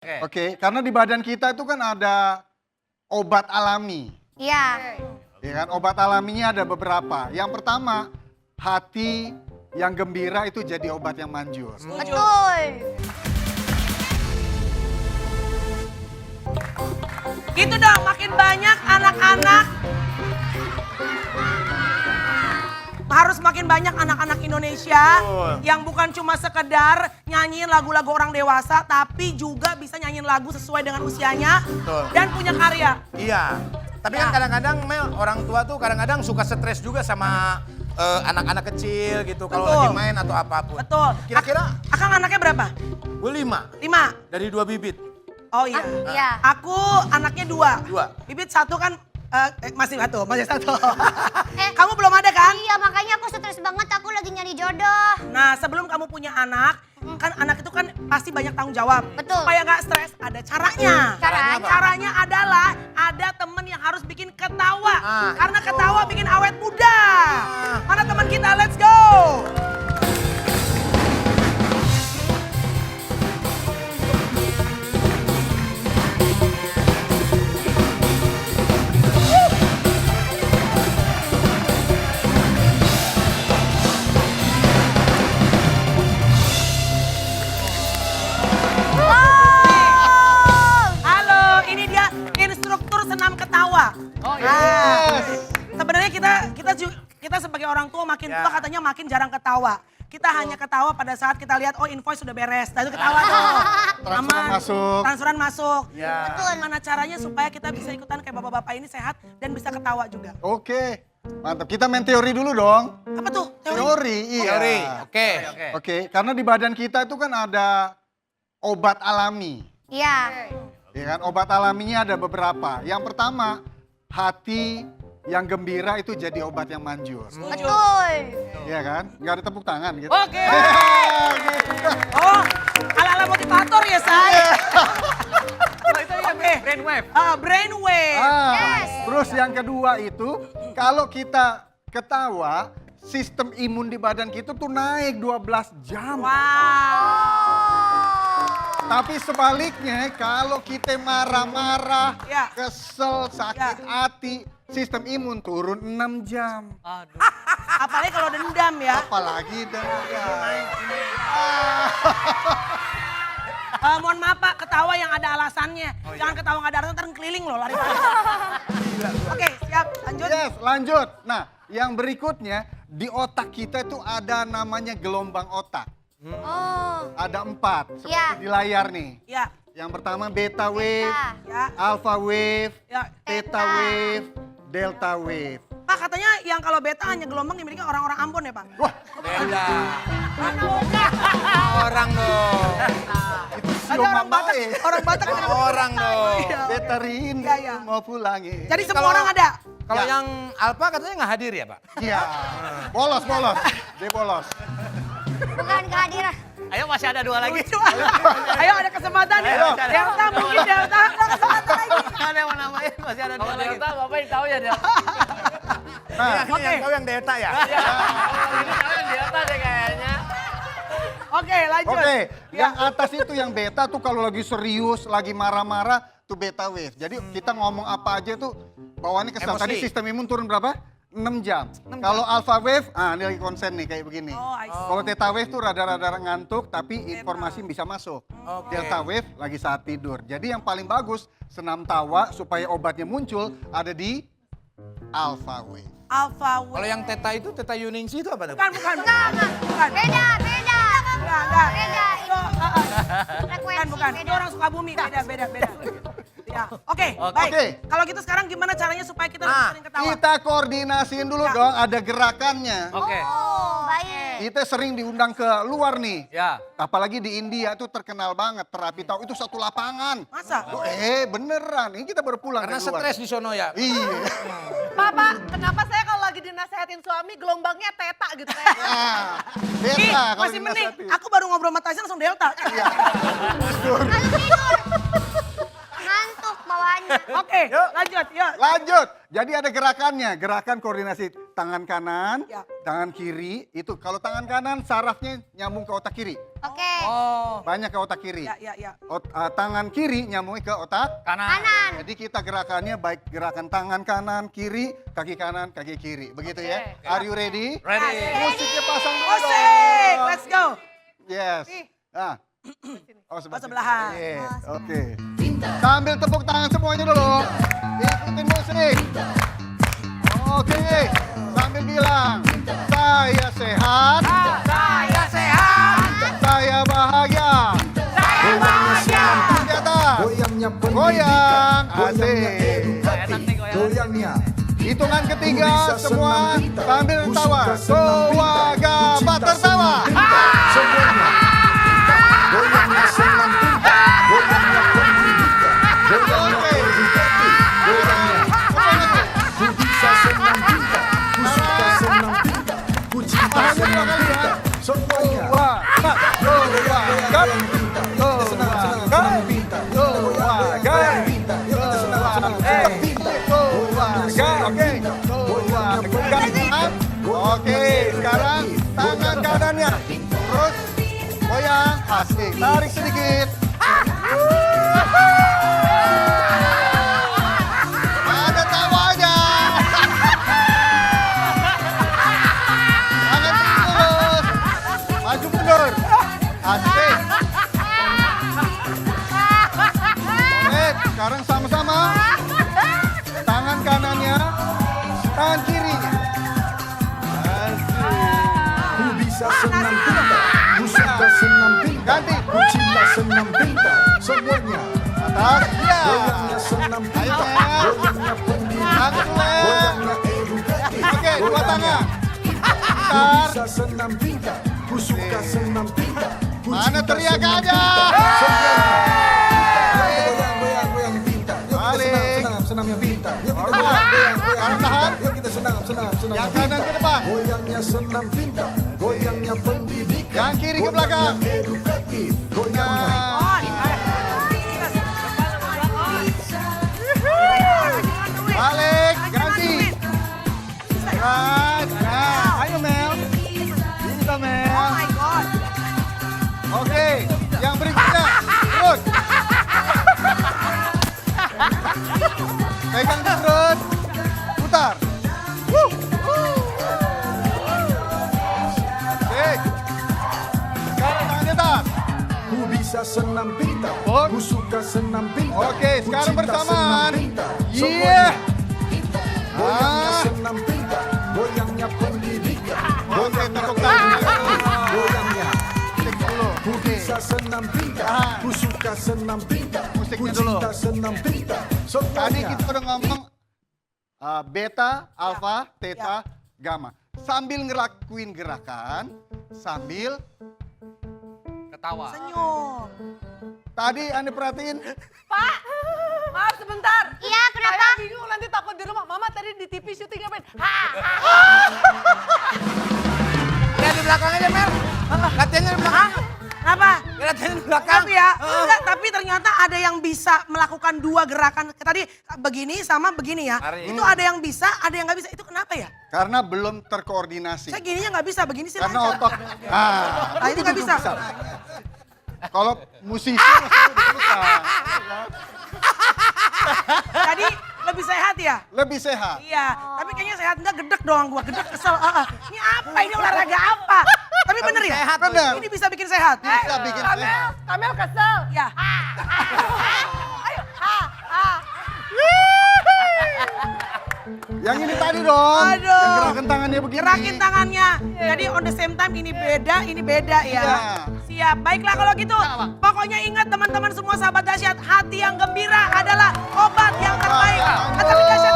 Oke, karena di badan kita itu kan ada obat alami. Iya. Ya kan, obat alaminya ada beberapa. Yang pertama, hati yang gembira itu jadi obat yang manjur. Betul. Gitu dong, makin banyak anak-anak. Harus makin banyak anak-anak Indonesia yang bukan cuma sekedar nyanyiin lagu-lagu orang dewasa, tapi juga bisa nyanyiin lagu sesuai dengan usianya dan punya karya. Iya. Tapi kan kadang-kadang Mel, orang tua tuh kadang-kadang suka stres juga sama anak-anak kecil gitu kalau Betul. lagi main atau apapun. Betul. Kira-kira Akang anaknya berapa? gue 5 5. dari 2 bibit. Oh iya. Iya. Aku anaknya 2. 2. Bibit 1 kan masih satu. Eh. Kamu belum ada kan? Iya, makanya aku stres banget, aku lagi nyari jodoh. Nah, sebelum kamu punya anak, kan anak itu kan pasti banyak tanggung jawab. Betul. Supaya nggak stres, ada caranya. Caranya? Caranya adalah ada temen yang harus bikin ketawa. Ah, Karena itu. ketawa bikin awet muda. Mana teman kita? Let's go. Halo, ini dia instruktur senam ketawa. Oh sebenarnya kita sebagai orang tua makin tua katanya makin jarang ketawa. Kita hanya ketawa pada saat kita lihat oh invoice sudah beres, lalu ketawa tuh. Transferan masuk. Transferan masuk. Ya. Betul. Gimana caranya supaya kita bisa ikutan kayak bapak-bapak ini sehat dan bisa ketawa juga. Oke, mantap. Kita main teori dulu dong. Apa tuh? Teori, iya. Teori. Oke. Oke, karena di badan kita itu kan ada obat alami. Iya. Ya kan, obat alaminya ada beberapa. Yang pertama, hati yang gembira itu jadi obat yang manjur. Betul. Iya kan? Nggak ada tepuk tangan gitu. Oke. Gitu. Oh, ala-ala motivator ya, Say? Oke. Brainwave. Brainwave. Yes. Terus yang kedua itu, kalau kita ketawa, sistem imun di badan kita tuh naik 12 jam. Wow. Tapi sebaliknya, kalau kita marah-marah, Ya. kesel, sakit hati, sistem imun turun 6 jam. Aduh. Apalagi kalau dendam ya. Apalagi dendam. Mohon maaf Pak, ketawa yang ada alasannya. Jangan ketawa nggak ada alasan, ntar keliling loh lari. Oke, siap. Lanjut. Yes, lanjut. Nah, yang berikutnya, di otak kita itu ada namanya gelombang otak. Oh. Ada 4, seperti Ya. di layar nih. Ya, Yang pertama beta wave, ya, alpha wave, ya. theta wave, delta wave. Pak katanya yang kalau beta hanya gelombang dimiliki orang-orang Ambon ya Pak? Wah, Beda. Orang dong. itu Ada siomang orang Batak, bae. orang Batak kan Orang dong. Iya. Beta rindu Iya, iya. mau pulang ya. Jadi semua Kalau- orang ada? Kalau Ya. yang Alfa katanya nggak hadir ya Pak? Iya, bolos. Dia bolos. Bukan kehadiran. Ayo masih ada 2 lagi. Lucu. Ayo ada kesempatan ya. Ayo. Delta mungkin Delta. Ada kesempatan lagi. Ada yang mau namain masih ada 2 Kalau lagi. Delta Bapak yang tahu ya Delta. Nah, Ini yang tahu yang Delta ya? Ini tahu yang Delta deh kayaknya. Oke lanjut. oke, yang atas itu yang beta tuh kalau lagi serius, lagi marah-marah tuh beta wave. Jadi kita ngomong apa aja tuh bawaannya kesal. Emosi. Tadi sistem imun turun berapa? 6 jam. Kalau alpha wave, ini lagi konsen nih kayak begini. Oh, I see. Kalau theta wave tuh rada-rada ngantuk tapi informasi bisa masuk. Oke. Delta wave lagi saat tidur. Jadi yang paling bagus senam tawa supaya obatnya muncul ada di alpha wave. Alpha Kalau yang Theta itu Theta Yuningsi itu apa tuh? Bukan. Bukan. Beda. Enggak. Beda. Itu, Frekuensi bukan. Itu beda. orang Sukabumi. Beda. Ya, oke, Oke. baik. Oke. Kalau gitu sekarang gimana caranya supaya kita lebih sering ketawa? Kita koordinasiin dulu Ya. dong, ada gerakannya. Oke. Oh, baik. Kita sering diundang ke luar nih. Ya. Apalagi di India tuh terkenal banget terapi tahu itu satu lapangan. Masa? Loh, beneran. Ini kita baru pulang Karena dari luar. stres di sono ya? Iya. Papa, kenapa saya kalau lagi dinasehatin suami gelombangnya teta gitu kayak? Nah, Ih, beta kalau masih mending. dinasihati. Aku baru ngobrol sama Tyson langsung Delta. Tidur. Lalu tidur. Ngantuk bawaannya. Oke, lanjut. Yuk. Lanjut. Jadi ada gerakannya, gerakan koordinasi tangan kanan, Ya. tangan kiri. Itu kalau tangan kanan sarafnya nyambung ke otak kiri. Oke. Oh. Banyak ke otak kiri. Ya. Tangan kiri nyambungnya ke otak Kanan. Jadi kita gerakannya baik gerakan tangan kanan, kiri, kaki kanan, kaki kiri. Begitu ya. Are you ready? Ready. Musiknya pasang dulu Musik, dong. let's go. Yes. Ah. Oh, sebelahan. Yes. Oke. Sambil tepuk tangan semuanya dulu. Ikutin musik. Oke. Sambil bilang, saya sehat. Saya sehat. Saya bahagia. Saya bahagia. Di atas. Goyangnya pendidikan, Goyang. goyangnya Asik. edukasi, Enak nih goyang. goyangnya Hitungan ketiga Bisa semua senang pintar, sambil ku tertawa. suka senang pintar, Keluarga ku cinta tertawa. senang pintar, semuanya. Goyangnya senang pintar, goyangnya pendidikan, goyangnya Oke. edukatif, goyangnya ku bisa senang pintar, ku suka senang pintar, ku cinta senang pintar, semuanya. Keluarga. Keluarga. Keluarga. Keluarga. Oke, sekarang tangan kanannya. Terus goyang, asik. Tarik sedikit. Ada tawanya. Tangan terus. Maju mundur. Asik. Oke, sekarang sama-sama. Tangan kanannya, tangan kirinya. Ku bisa senang pintar, ku suka senang pintar, Ganti. ku cinta senang pintar, semuanya. Atas, ya. Goyangnya senang Ayo, pintar, Mel. goyangnya pendidikan, Tangan dulu. goyangnya edukatif. Oke, dua goyangnya. tangan. Ku Bentar. bisa senang pintar, ku suka senang pintar, ku Mana cinta teriak senang aja? pintar, semuanya. Goyang yang pintar. Yuk kita Balik. senam yang pintar. Yuk kita Oke. goyang Sekarang tahan. Yuk kita senam Yang yang kanan pintar. ke depan. Goyangnya senam pintar, goyangnya pendidikan, Yang kiri ke belakang. goyangnya edukatif, goyangnya. Nah, balik, ganti. Right, nah, ayo Mel. Bisa Mel. Oh my God. Oke, yang berikutnya. Terus. Pegang terus. Putar. Oke. Sekarang tangan di atas. Ku bisa senam pintar, Oh. ku suka senam pintar. Oke, ku sekarang cinta bersamaan. senam pintar, Iya. semuanya. Goyangnya Ah. senam pintar, goyangnya pendidikan, Oke, tepuk tangan. goyangnya. Musik dulu. Ku bisa senam pintar, Ah. ku suka senam pintar, ku Musiknya dulu. cinta senam pintar, Tadi semuanya. kita udah ngomong beta, alfa, theta, gamma. Sambil ngelakuin gerakan, sambil Ketawa. Senyum. tadi Anda perhatiin Pak, maaf sebentar. Iya, kenapa? Saya bingung nanti takut di rumah. Mama tadi di TV syuting ngapain? Lihat di belakang aja, Mel. Latihannya di belakang. Kenapa? Latihannya di belakang. Tapi ya, enggak, tapi ternyata ada yang bisa melakukan dua gerakan. Tadi begini sama begini ya. Hari Itu ada yang bisa, ada yang nggak bisa. Itu kenapa ya? karena belum terkoordinasi. Saya gininya nggak bisa, begini sih Karena lancar. otot. Nah, itu nggak bisa. Kalau musisi maksudnya bisa. Jadi lebih sehat ya? Lebih sehat. Iya, tapi kayaknya sehat enggak gedek doang gua, gedek kesel. Ini apa ini olahraga apa? Tapi bener ya? sehat, bener. Ini bisa bikin sehat. Bisa bikin Kamel, sehat. Kamel kesel. Ya. Ayo, Yang ini tadi dong. Aduh. Yang gerakan tangannya begini. Gerakin tangannya. Jadi on the same time ini beda ya. Iya. Siap. Baiklah kalau gitu. Pokoknya ingat teman-teman semua sahabat dahsyat, hati yang gembira adalah obat yang terbaik. Tapi dahsyat